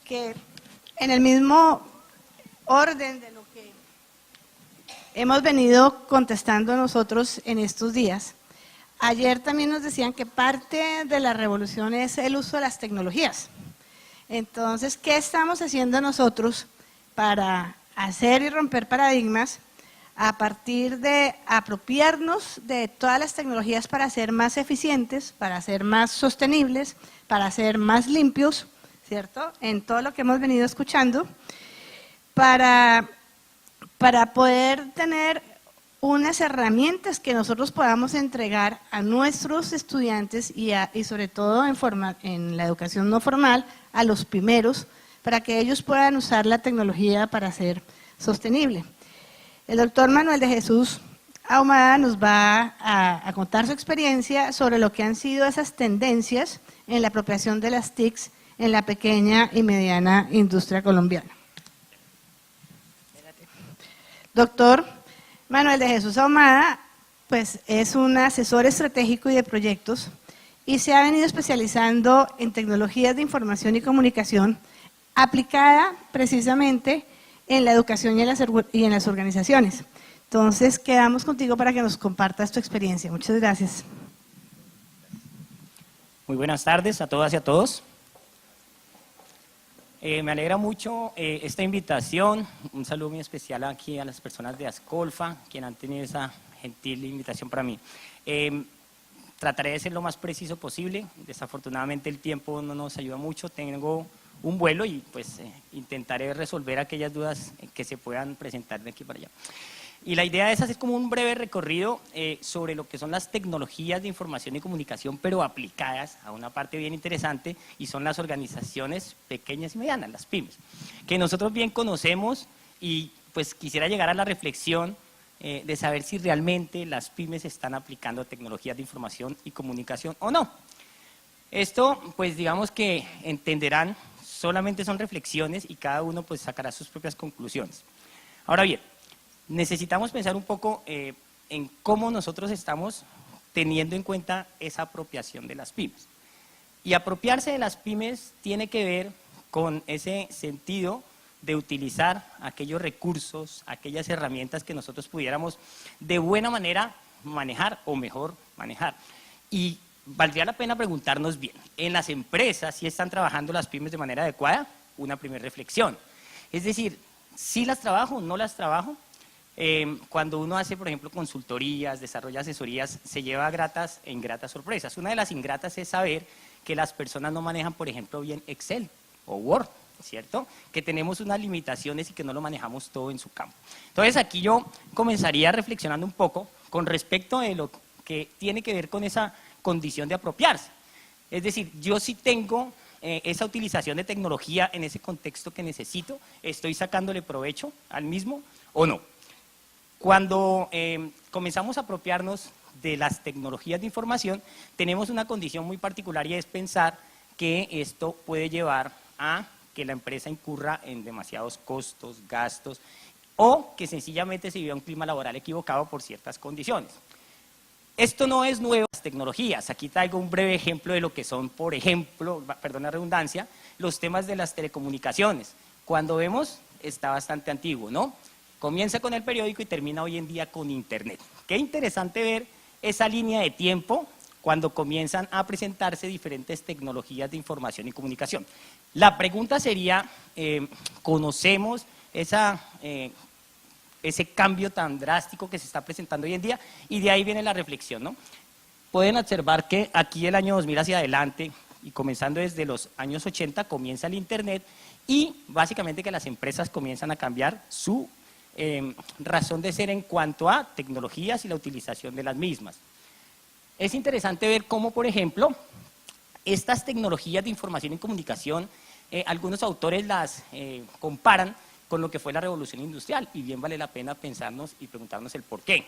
que en el mismo orden de lo que hemos venido contestando nosotros en estos días, ayer también nos decían que parte de la revolución es el uso de las tecnologías. Entonces, ¿qué estamos haciendo nosotros para hacer y romper paradigmas a partir de apropiarnos de todas las tecnologías para ser más eficientes, para ser más sostenibles, para ser más limpios, ¿cierto? En todo lo que hemos venido escuchando, para poder tener unas herramientas que nosotros podamos entregar a nuestros estudiantes y sobre todo en la educación no formal, a los primeros, para que ellos puedan usar la tecnología para ser sostenible. El doctor Manuel de Jesús Ahumada nos va a contar su experiencia sobre lo que han sido esas tendencias en la apropiación de las TICs en la pequeña y mediana industria colombiana. Doctor Manuel de Jesús Ahumada, pues es un asesor estratégico y de proyectos y se ha venido especializando en tecnologías de información y comunicación aplicada precisamente en la educación y en las organizaciones. Entonces, quedamos contigo para que nos compartas tu experiencia. Muchas gracias. Muy buenas tardes a todas y a todos. Me alegra mucho esta invitación. Un saludo muy especial aquí a las personas de Ascolfa, quienes han tenido esa gentil invitación para mí. Trataré de ser lo más preciso posible. Desafortunadamente el tiempo no nos ayuda mucho. Tengo un vuelo y pues intentaré resolver aquellas dudas que se puedan presentar de aquí para allá. Y la idea es hacer como un breve recorrido sobre lo que son las tecnologías de información y comunicación, pero aplicadas a una parte bien interesante, y son las organizaciones pequeñas y medianas, las pymes, que nosotros bien conocemos, y pues quisiera llegar a la reflexión de saber si realmente las pymes están aplicando tecnologías de información y comunicación o no. Esto, pues digamos que entenderán, solamente son reflexiones y cada uno pues sacará sus propias conclusiones. Ahora bien, necesitamos pensar un poco en cómo nosotros estamos teniendo en cuenta esa apropiación de las pymes. Y apropiarse de las pymes tiene que ver con ese sentido de utilizar aquellos recursos, aquellas herramientas que nosotros pudiéramos de buena manera manejar o mejor manejar. Y valdría la pena preguntarnos bien, ¿en las empresas sí están trabajando las pymes de manera adecuada? Una primera reflexión. Es decir, ¿sí las trabajo o no las trabajo? Cuando uno hace, por ejemplo, consultorías, desarrolla asesorías, se lleva gratas e ingratas sorpresas. Una de las ingratas es saber que las personas no manejan, por ejemplo, bien Excel o Word, ¿cierto? Que tenemos unas limitaciones y que no lo manejamos todo en su campo. Entonces, aquí yo comenzaría reflexionando un poco con respecto de lo que tiene que ver con esa condición de apropiarse. Es decir, yo sí tengo esa utilización de tecnología en ese contexto que necesito, ¿estoy sacándole provecho al mismo o no? Cuando comenzamos a apropiarnos de las tecnologías de información, tenemos una condición muy particular, y es pensar que esto puede llevar a que la empresa incurra en demasiados costos, gastos, o que sencillamente se viva un clima laboral equivocado por ciertas condiciones. Esto no es nuevo, las tecnologías. Aquí traigo un breve ejemplo de lo que son, por ejemplo, perdón la redundancia, los temas de las telecomunicaciones. Cuando vemos, está bastante antiguo, ¿no? Comienza con el periódico y termina hoy en día con Internet. Qué interesante ver esa línea de tiempo cuando comienzan a presentarse diferentes tecnologías de información y comunicación. La pregunta sería, ¿conocemos ese cambio tan drástico que se está presentando hoy en día? Y de ahí viene la reflexión, ¿no? Pueden observar que aquí el año 2000 hacia adelante, y comenzando desde los años 80, comienza el Internet, y básicamente que las empresas comienzan a cambiar su razón de ser en cuanto a tecnologías y la utilización de las mismas. Es interesante ver cómo, por ejemplo, estas tecnologías de información y comunicación, algunos autores las comparan con lo que fue la revolución industrial, y bien vale la pena pensarnos y preguntarnos el por qué.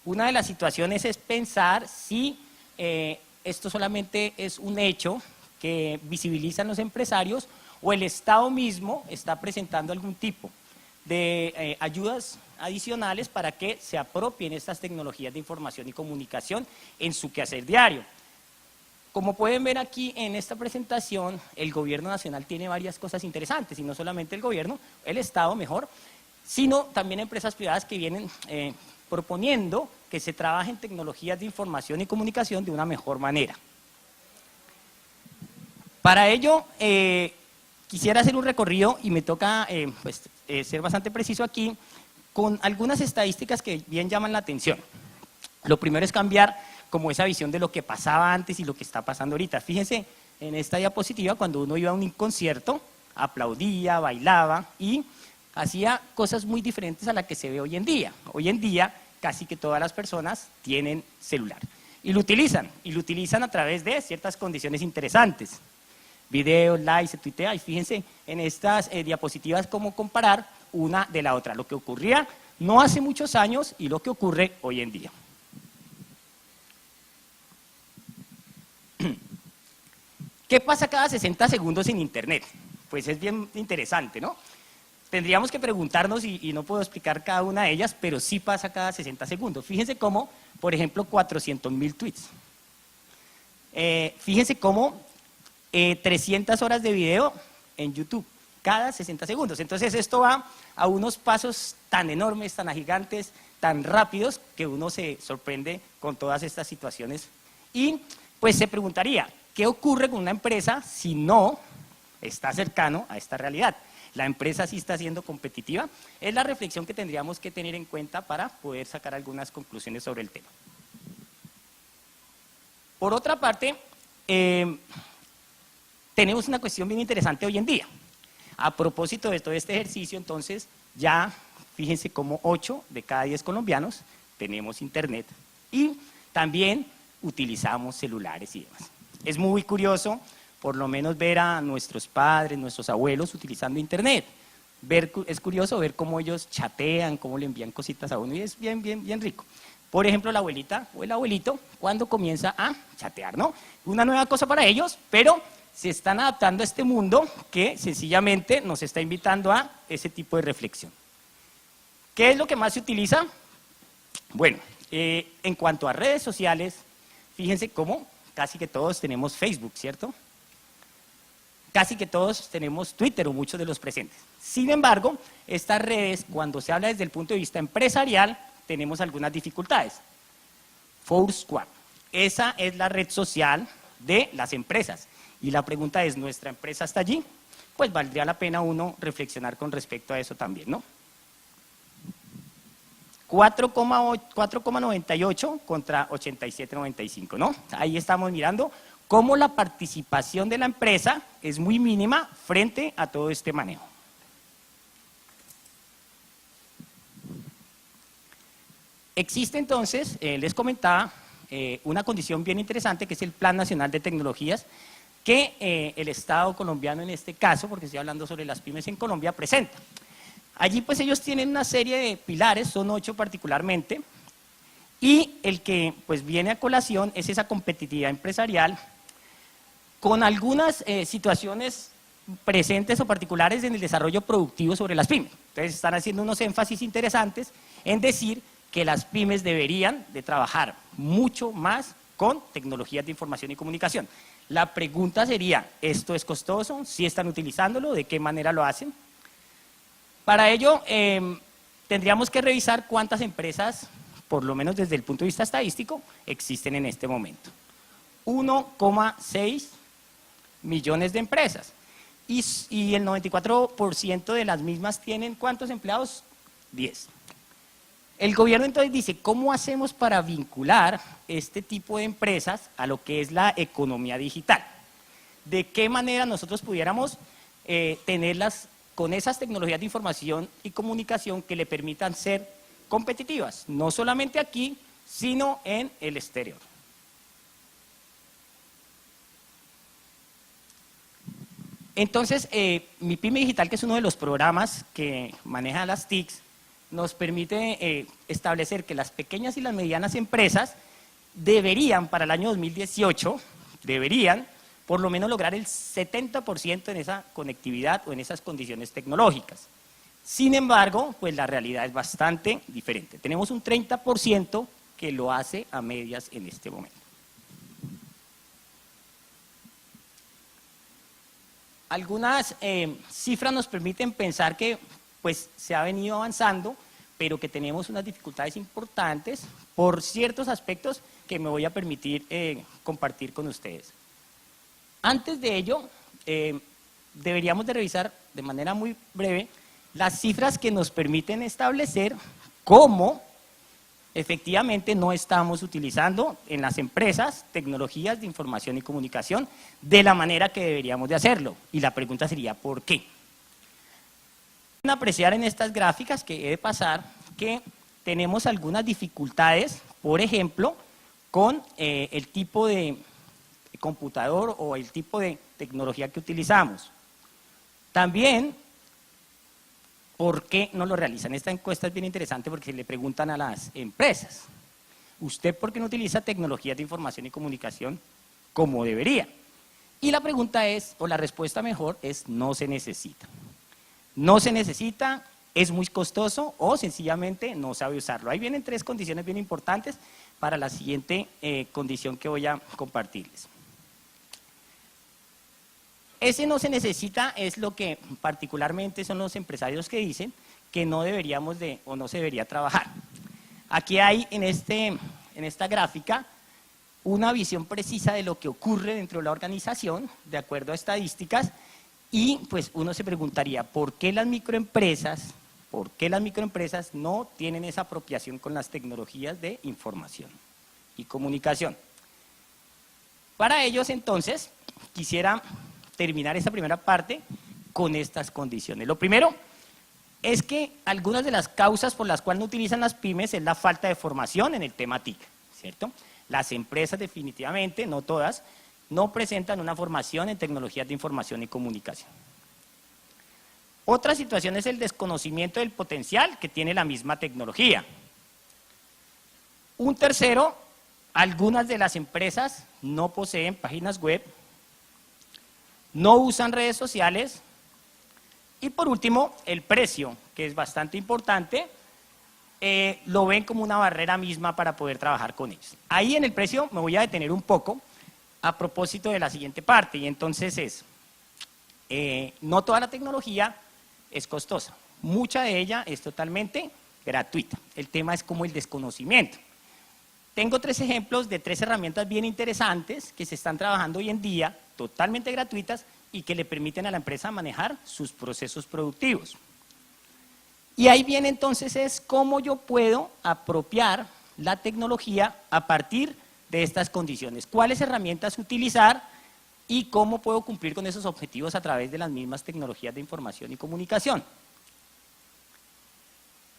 Una de las situaciones es pensar si esto solamente es un hecho que visibilizan los empresarios, o el Estado mismo está presentando algún tipo de ayudas adicionales para que se apropien estas tecnologías de información y comunicación en su quehacer diario. Como pueden ver aquí en esta presentación, el gobierno nacional tiene varias cosas interesantes, y no solamente el gobierno, el Estado mejor, sino también empresas privadas que vienen proponiendo que se trabaje en tecnologías de información y comunicación de una mejor manera. Para ello, quisiera hacer un recorrido, y me toca ser bastante preciso aquí, con algunas estadísticas que bien llaman la atención. Lo primero es cambiar como esa visión de lo que pasaba antes y lo que está pasando ahorita. Fíjense en esta diapositiva, cuando uno iba a un concierto, aplaudía, bailaba y hacía cosas muy diferentes a las que se ve hoy en día. Hoy en día casi que todas las personas tienen celular y lo utilizan a través de ciertas condiciones interesantes. Videos, likes, se tuitea, y fíjense en estas diapositivas cómo comparar una de la otra, lo que ocurría no hace muchos años y lo que ocurre hoy en día. ¿Qué pasa cada 60 segundos en Internet? Pues es bien interesante, ¿no? Tendríamos que preguntarnos, y no puedo explicar cada una de ellas, pero sí pasa cada 60 segundos. Fíjense cómo, por ejemplo, 400.000 tweets. Fíjense cómo 300 horas de video en YouTube, cada 60 segundos. Entonces esto va a unos pasos tan enormes, tan gigantes, tan rápidos, que uno se sorprende con todas estas situaciones. Y pues se preguntaría, ¿qué ocurre con una empresa si no está cercano a esta realidad? ¿La empresa sí está siendo competitiva? Es la reflexión que tendríamos que tener en cuenta para poder sacar algunas conclusiones sobre el tema. Por otra parte, tenemos una cuestión bien interesante hoy en día. A propósito de todo este ejercicio, entonces, ya fíjense cómo 8 de cada 10 colombianos tenemos internet y también utilizamos celulares y demás. Es muy curioso, por lo menos, ver a nuestros padres, nuestros abuelos utilizando internet. Es curioso ver cómo ellos chatean, cómo le envían cositas a uno, y es bien rico. Por ejemplo, la abuelita o el abuelito, cuando comienza a chatear, ¿no? Una nueva cosa para ellos, pero se están adaptando a este mundo que sencillamente nos está invitando a ese tipo de reflexión. ¿Qué es lo que más se utiliza? Bueno, en cuanto a redes sociales, fíjense cómo casi que todos tenemos Facebook, ¿cierto? Casi que todos tenemos Twitter, o muchos de los presentes. Sin embargo, estas redes, cuando se habla desde el punto de vista empresarial, tenemos algunas dificultades. Foursquare, esa es la red social de las empresas. Y la pregunta es, ¿nuestra empresa está allí? Pues valdría la pena uno reflexionar con respecto a eso también, ¿no? 4,98 contra 87,95, ¿no? Ahí estamos mirando cómo la participación de la empresa es muy mínima frente a todo este manejo. Existe entonces, les comentaba, una condición bien interesante, que es el Plan Nacional de Tecnologías, que el Estado colombiano en este caso, porque estoy hablando sobre las pymes en Colombia, presenta. Allí pues ellos tienen una serie de pilares, son 8 particularmente, y el que pues viene a colación es esa competitividad empresarial, con algunas situaciones presentes o particulares en el desarrollo productivo sobre las pymes. Entonces están haciendo unos énfasis interesantes en decir que las pymes deberían de trabajar mucho más con tecnologías de información y comunicación. La pregunta sería, ¿esto es costoso? ¿Sí están utilizándolo? ¿De qué manera lo hacen? Para ello, tendríamos que revisar cuántas empresas, por lo menos desde el punto de vista estadístico, existen en este momento. 1,6 millones de empresas. Y el 94% de las mismas tienen, ¿cuántos empleados? 10. El gobierno entonces dice, ¿cómo hacemos para vincular este tipo de empresas a lo que es la economía digital? ¿De qué manera nosotros pudiéramos tenerlas con esas tecnologías de información y comunicación que le permitan ser competitivas, no solamente aquí, sino en el exterior? Entonces, Mi Pyme Digital, que es uno de los programas que maneja las TICs, nos permite establecer que las pequeñas y las medianas empresas deberían, para el año 2018, por lo menos lograr el 70% en esa conectividad o en esas condiciones tecnológicas. Sin embargo, pues la realidad es bastante diferente. Tenemos un 30% que lo hace a medias en este momento. algunas cifras nos permiten pensar que pues, se ha venido avanzando, pero que tenemos unas dificultades importantes por ciertos aspectos que me voy a permitir compartir con ustedes. Antes de ello, deberíamos de revisar de manera muy breve las cifras que nos permiten establecer cómo efectivamente no estamos utilizando en las empresas tecnologías de información y comunicación de la manera que deberíamos de hacerlo. Y la pregunta sería, ¿por qué? Pueden apreciar en estas gráficas que he de pasar que tenemos algunas dificultades, por ejemplo, con el tipo de computador o el tipo de tecnología que utilizamos. También, ¿por qué no lo realizan? Esta encuesta es bien interesante porque se le preguntan a las empresas, ¿usted por qué no utiliza tecnologías de información y comunicación como debería? Y la pregunta es, o la respuesta mejor, es no se necesita. No se necesita, es muy costoso o sencillamente no sabe usarlo. Ahí vienen tres condiciones bien importantes para la siguiente condición que voy a compartirles. Ese no se necesita es lo que particularmente son los empresarios que dicen que no deberíamos de o no se debería trabajar. Aquí hay en esta gráfica una visión precisa de lo que ocurre dentro de la organización, de acuerdo a estadísticas, y pues uno se preguntaría, ¿por qué las microempresas no tienen esa apropiación con las tecnologías de información y comunicación? Para ellos, entonces, quisiera terminar esta primera parte con estas condiciones. Lo primero es que algunas de las causas por las cuales no utilizan las pymes es la falta de formación en el tema TIC, ¿cierto? Las empresas definitivamente, no todas, no presentan una formación en tecnologías de información y comunicación. Otra situación es el desconocimiento del potencial que tiene la misma tecnología. Un tercero, algunas de las empresas no poseen páginas web, no usan redes sociales y por último, el precio, que es bastante importante, lo ven como una barrera misma para poder trabajar con ellos. Ahí en el precio me voy a detener un poco a propósito de la siguiente parte y entonces es, no toda la tecnología es costosa, mucha de ella es totalmente gratuita. El tema es como el desconocimiento. Tengo tres ejemplos de tres herramientas bien interesantes que se están trabajando hoy en día, totalmente gratuitas y que le permiten a la empresa manejar sus procesos productivos. Y ahí viene entonces es cómo yo puedo apropiar la tecnología a partir de estas condiciones, cuáles herramientas utilizar y cómo puedo cumplir con esos objetivos a través de las mismas tecnologías de información y comunicación.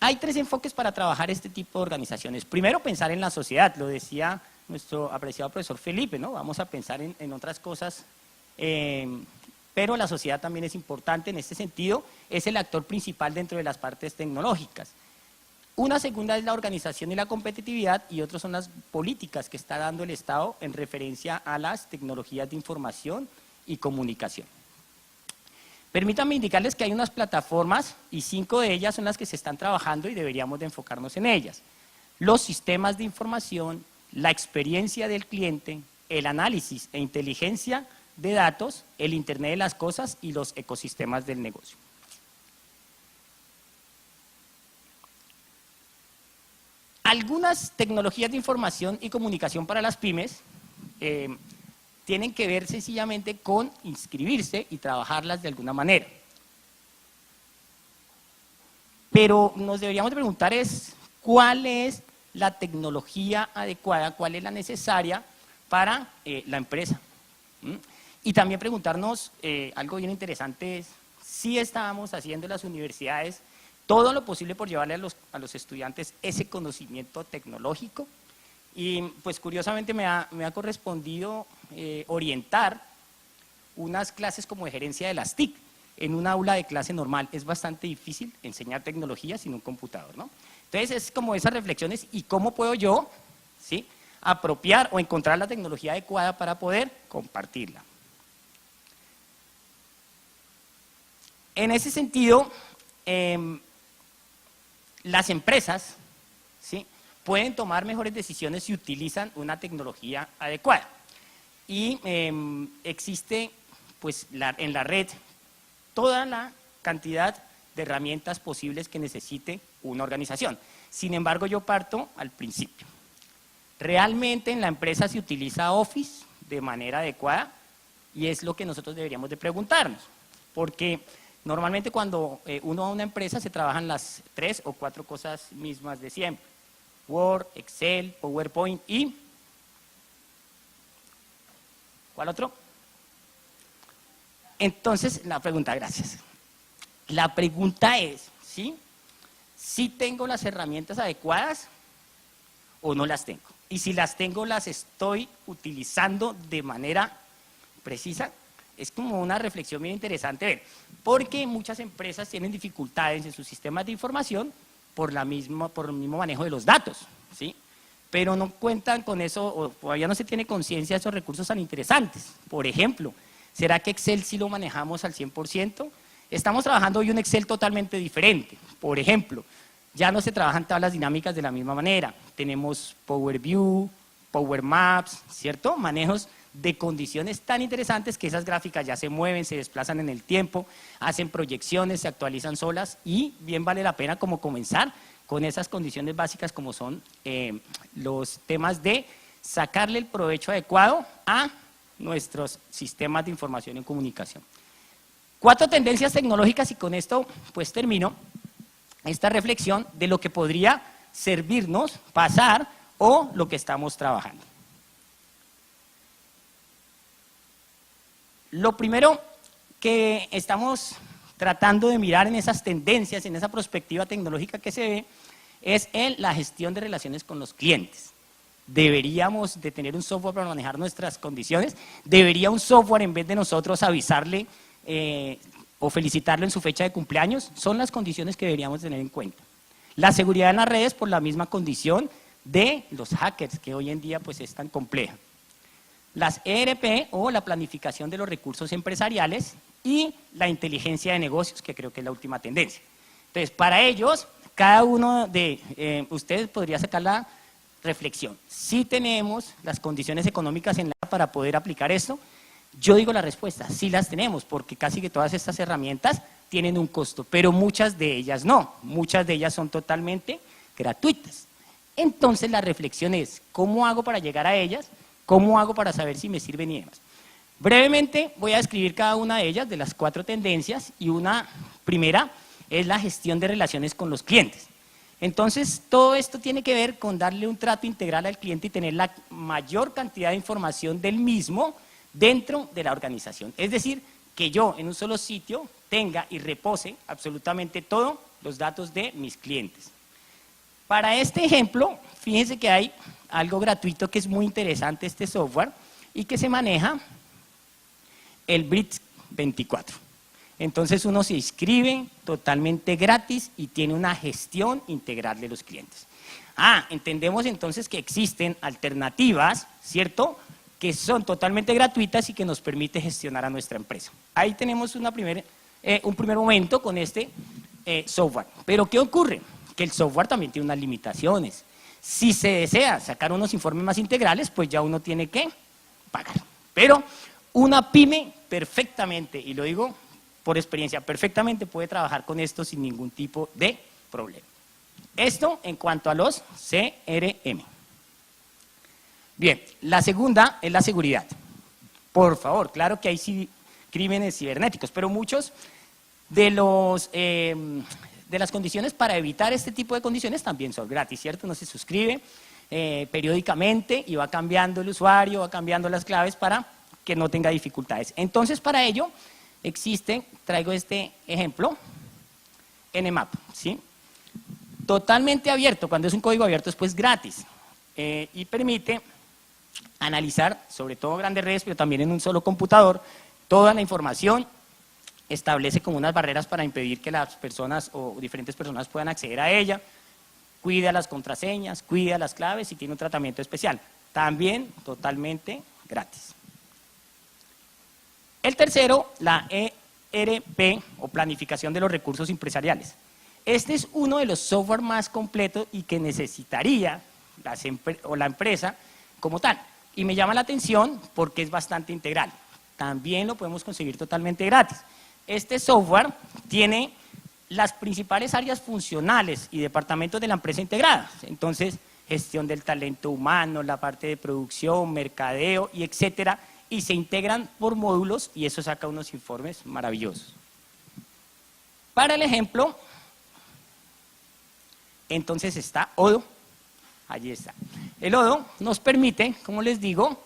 Hay tres enfoques para trabajar este tipo de organizaciones. Primero, pensar en la sociedad, lo decía nuestro apreciado profesor Felipe, ¿no? Vamos a pensar en otras cosas, pero la sociedad también es importante en este sentido, es el actor principal dentro de las partes tecnológicas. Una segunda es la organización y la competitividad y otras son las políticas que está dando el Estado en referencia a las tecnologías de información y comunicación. Permítanme indicarles que hay unas plataformas y 5 de ellas son las que se están trabajando y deberíamos de enfocarnos en ellas. Los sistemas de información, la experiencia del cliente, el análisis e inteligencia de datos, el Internet de las cosas y los ecosistemas del negocio. Algunas tecnologías de información y comunicación para las pymes tienen que ver sencillamente con inscribirse y trabajarlas de alguna manera. Pero nos deberíamos de preguntar es cuál es la tecnología adecuada, cuál es la necesaria para la empresa. Y también preguntarnos, algo bien interesante es si estábamos haciendo en las universidades todo lo posible por llevarle a los estudiantes ese conocimiento tecnológico. Y pues curiosamente me ha correspondido orientar unas clases como de gerencia de las TIC en un aula de clase normal. Es bastante difícil enseñar tecnología sin un computador, ¿no? Entonces es como esas reflexiones y cómo puedo yo, ¿sí?, apropiar o encontrar la tecnología adecuada para poder compartirla. En ese sentido, las empresas, ¿sí?, pueden tomar mejores decisiones si utilizan una tecnología adecuada. Y existe pues, en la red toda la cantidad de herramientas posibles que necesite una organización. Sin embargo, yo parto al principio. ¿Realmente en la empresa se utiliza Office de manera adecuada? Y es lo que nosotros deberíamos de preguntarnos, porque normalmente cuando uno va a una empresa se trabajan las 3 o 4 cosas mismas de siempre: Word, Excel, PowerPoint y ¿cuál otro? Entonces, la pregunta, gracias. La pregunta es, ¿sí? ¿Sí tengo las herramientas adecuadas o no las tengo? Y si las tengo, ¿las estoy utilizando de manera precisa? Es como una reflexión bien interesante ver, porque muchas empresas tienen dificultades en sus sistemas de información por el mismo manejo de los datos, ¿sí? Pero no cuentan con eso, o todavía no se tiene conciencia de esos recursos tan interesantes. Por ejemplo, ¿será que Excel sí lo manejamos al 100%? Estamos trabajando hoy un Excel totalmente diferente. Por ejemplo, ya no se trabajan tablas dinámicas de la misma manera. Tenemos Power View, Power Maps, ¿cierto? Manejos de condiciones tan interesantes que esas gráficas ya se mueven, se desplazan en el tiempo, hacen proyecciones, se actualizan solas y bien vale la pena como comenzar con esas condiciones básicas como son los temas de sacarle el provecho adecuado a nuestros sistemas de información y comunicación. 4 tendencias tecnológicas y con esto pues termino esta reflexión de lo que podría servirnos, pasar o lo que estamos trabajando. Lo primero que estamos tratando de mirar en esas tendencias, en esa perspectiva tecnológica que se ve, es la gestión de relaciones con los clientes. Deberíamos de tener un software para manejar nuestras condiciones, debería un software en vez de nosotros avisarle o felicitarlo en su fecha de cumpleaños, son las condiciones que deberíamos tener en cuenta. La seguridad en las redes por la misma condición de los hackers, que hoy en día pues es tan compleja. Las ERP o la planificación de los recursos empresariales y la inteligencia de negocios, que creo que es la última tendencia. Entonces, para ellos, cada uno de ustedes podría sacar la reflexión. Si tenemos las condiciones económicas para poder aplicar esto, yo digo la respuesta, sí las tenemos, porque casi que todas estas herramientas tienen un costo, pero muchas de ellas no, muchas de ellas son totalmente gratuitas. Entonces la reflexión es, ¿cómo hago para llegar a ellas? ¿Cómo hago para saber si me sirven y demás? Brevemente voy a describir cada una de ellas, de las 4 tendencias, y una primera es la gestión de relaciones con los clientes. Entonces, todo esto tiene que ver con darle un trato integral al cliente y tener la mayor cantidad de información del mismo dentro de la organización. Es decir, que yo en un solo sitio tenga y repose absolutamente todos los datos de mis clientes. Para este ejemplo, fíjense que hay algo gratuito que es muy interesante, este software, y que se maneja el Bridge 24. Entonces uno se inscribe totalmente gratis y tiene una gestión integral de los clientes. Entendemos entonces que existen alternativas, ¿cierto?, que son totalmente gratuitas y que nos permite gestionar a nuestra empresa. Ahí tenemos un primer momento con este software. Pero ¿qué ocurre? Que el software también tiene unas limitaciones. Si se desea sacar unos informes más integrales, pues ya uno tiene que pagar. Pero una pyme perfectamente, y lo digo por experiencia, perfectamente puede trabajar con esto sin ningún tipo de problema. Esto en cuanto a los CRM. Bien, la segunda es la seguridad. Por favor, claro que hay crímenes cibernéticos, pero muchos de las condiciones para evitar este tipo de condiciones también son gratis, ¿cierto? Uno se suscribe periódicamente y va cambiando el usuario, va cambiando las claves para que no tenga dificultades. Entonces, para ello traigo este ejemplo, Nmap, ¿sí? Totalmente abierto, cuando es un código abierto es pues gratis y permite analizar, sobre todo grandes redes, pero también en un solo computador, toda la información, establece como unas barreras para impedir que las personas o diferentes personas puedan acceder a ella, cuida las contraseñas, cuida las claves y tiene un tratamiento especial, también totalmente gratis. El tercero, la ERP o planificación de los recursos empresariales. Este es uno de los software más completos y que necesitaría la empresa como tal. Y me llama la atención porque es bastante integral. también lo podemos conseguir totalmente gratis. Este software tiene las principales áreas funcionales y departamentos de la empresa integradas. Entonces, gestión del talento humano, la parte de producción, mercadeo y etcétera, y se integran por módulos y eso saca unos informes maravillosos. Para el ejemplo, entonces está Odoo, allí está. El Odoo nos permite, como les digo,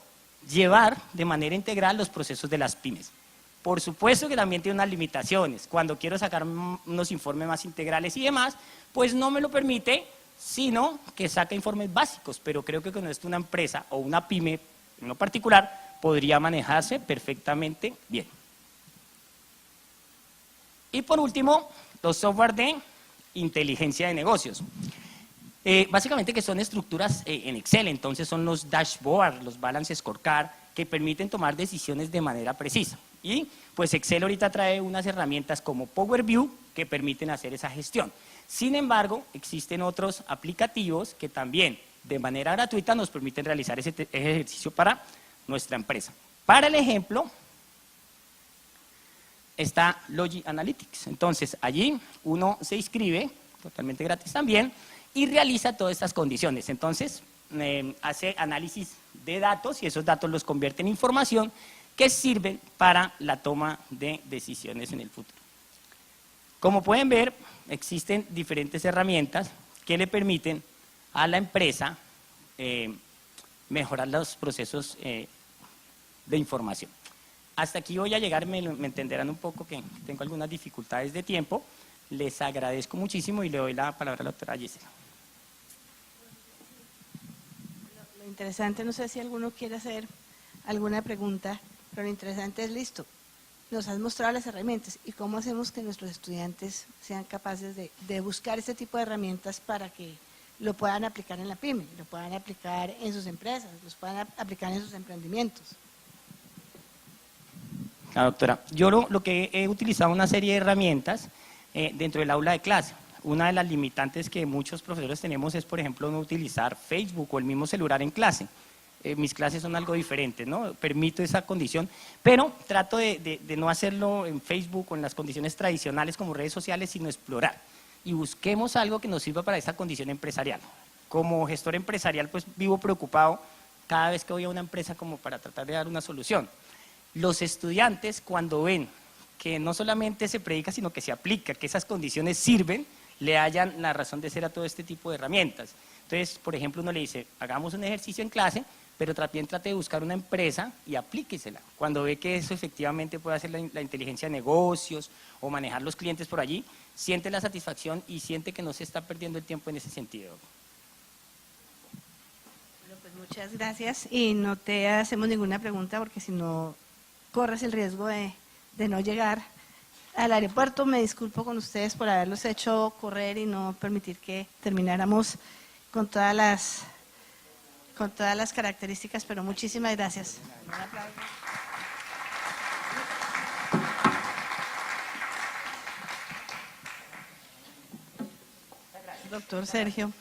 llevar de manera integral los procesos de las pymes. Por supuesto que también tiene unas limitaciones. Cuando quiero sacar unos informes más integrales y demás, pues no me lo permite, sino que saca informes básicos. Pero creo que con esto una empresa o una pyme en lo particular podría manejarse perfectamente bien. Y por último, los software de inteligencia de negocios. Básicamente que son estructuras en Excel, entonces son los dashboards, los balance scorecard, que permiten tomar decisiones de manera precisa. Y pues Excel ahorita trae unas herramientas como Power BI que permiten hacer esa gestión. Sin embargo, existen otros aplicativos que también de manera gratuita nos permiten realizar ese ejercicio para nuestra empresa. Para el ejemplo, está Logi Analytics. Entonces, allí uno se inscribe, totalmente gratis también, y realiza todas estas condiciones. Entonces, hace análisis de datos y esos datos los convierte en información que sirve para la toma de decisiones en el futuro. Como pueden ver, existen diferentes herramientas que le permiten a la empresa mejorar los procesos de información. Hasta aquí voy a llegar, me entenderán un poco que tengo algunas dificultades de tiempo. Les agradezco muchísimo y le doy la palabra a la doctora Gisela. Lo interesante, no sé si alguno quiere hacer alguna pregunta, pero lo interesante es listo. Nos has mostrado las herramientas y cómo hacemos que nuestros estudiantes sean capaces de buscar este tipo de herramientas para que lo puedan aplicar en la pyme, lo puedan aplicar en sus empresas, los puedan aplicar en sus emprendimientos. Doctora, yo lo que he utilizado una serie de herramientas dentro del aula de clase. Una de las limitantes que muchos profesores tenemos es, por ejemplo, no utilizar Facebook o el mismo celular en clase. Mis clases son algo diferentes, ¿no? Permito esa condición, pero trato de no hacerlo en Facebook o en las condiciones tradicionales como redes sociales, sino explorar. Y busquemos algo que nos sirva para esa condición empresarial. Como gestor empresarial, pues vivo preocupado cada vez que voy a una empresa como para tratar de dar una solución. Los estudiantes, cuando ven que no solamente se predica, sino que se aplica, que esas condiciones sirven, le hallan la razón de ser a todo este tipo de herramientas. Entonces, por ejemplo, uno le dice, hagamos un ejercicio en clase, pero también trate de buscar una empresa y aplíquesela. Cuando ve que eso efectivamente puede hacer la inteligencia de negocios o manejar los clientes por allí, siente la satisfacción y siente que no se está perdiendo el tiempo en ese sentido. Bueno, pues muchas gracias y no te hacemos ninguna pregunta porque si no corres el riesgo de no llegar al aeropuerto. Me disculpo con ustedes por haberlos hecho correr y no permitir que termináramos con todas las características, pero muchísimas gracias. Un aplauso. Doctor Sergio.